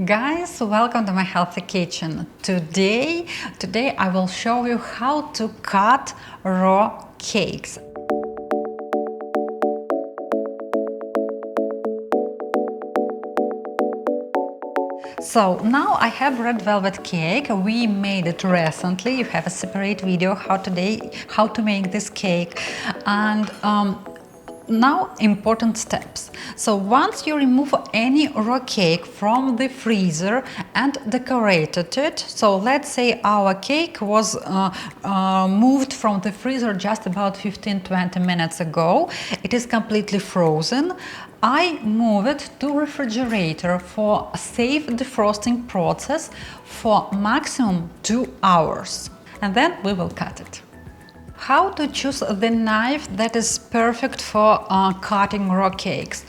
Guys, welcome to my healthy kitchen. Today I will show you how to cut raw cakes. So now I have red velvet cake. We made it recently. You have a separate video how to make this cake. And now important steps. So once you remove any raw cake from the freezer and decorated it, so let's say our cake was moved from the freezer just about 15-20 minutes ago. It is completely frozen. I move it to refrigerator for a safe defrosting process for maximum 2 hours. And then we will cut it. How to choose the knife that is perfect for cutting raw cakes?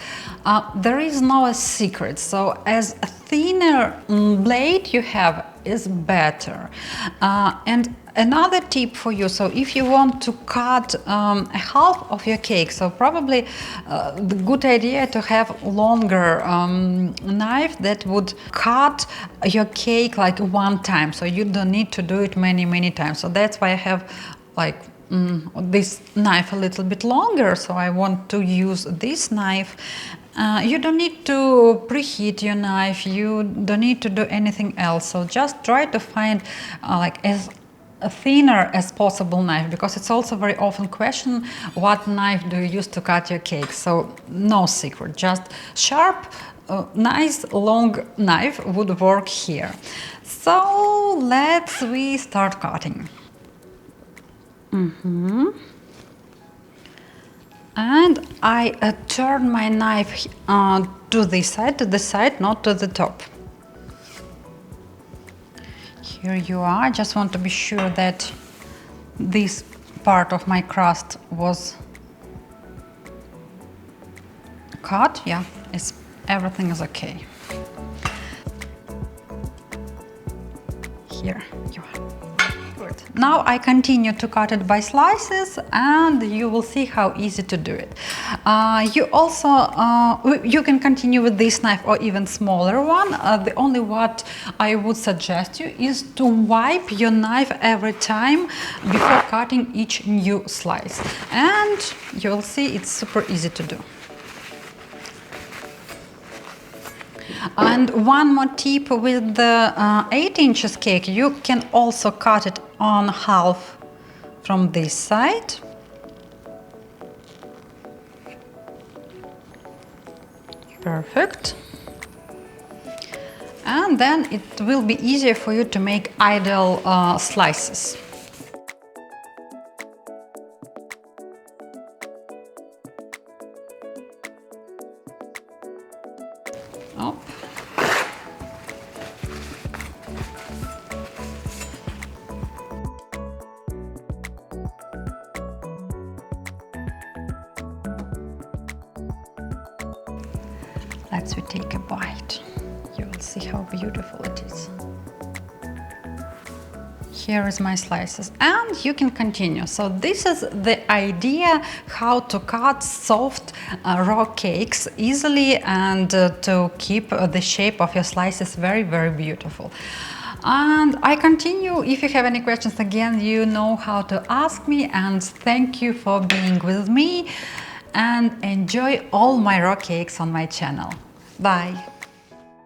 There is no secret, so as a thinner blade you have is better. And another tip for you, so if you want to cut a half of your cake, so probably the good idea to have longer knife that would cut your cake like one time, so you don't need to do it many times. So that's why I have like this knife a little bit longer, so I want to use this knife. You don't need to preheat your knife, you don't need to do anything else, so just try to find like as thinner as possible knife, because it's also very often question what knife do you use to cut your cake. So no secret, just sharp, nice long knife would work here. So we start cutting. And I turn my knife to the side, not to the top. Here you are. I just want to be sure that this part of my crust was cut. Yeah, everything is okay. Here you are. Good. Now I continue to cut it by slices, and you will see how easy to do it. You also you can continue with this knife or even smaller one. The only what I would suggest you is to wipe your knife every time before cutting each new slice, and you'll see it's super easy to do. And one more tip with the 8 inches cake, you can also cut it on half from this side. Perfect. And then it will be easier for you to make ideal slices. Oh. Let's take a bite. You will see how beautiful it is. Here is my slices, and you can continue. So this is the idea how to cut soft raw cakes easily and to keep the shape of your slices very beautiful. And I continue. If you have any questions, again, you know how to ask me, and thank you for being with me, and enjoy all my raw cakes on my channel. Bye!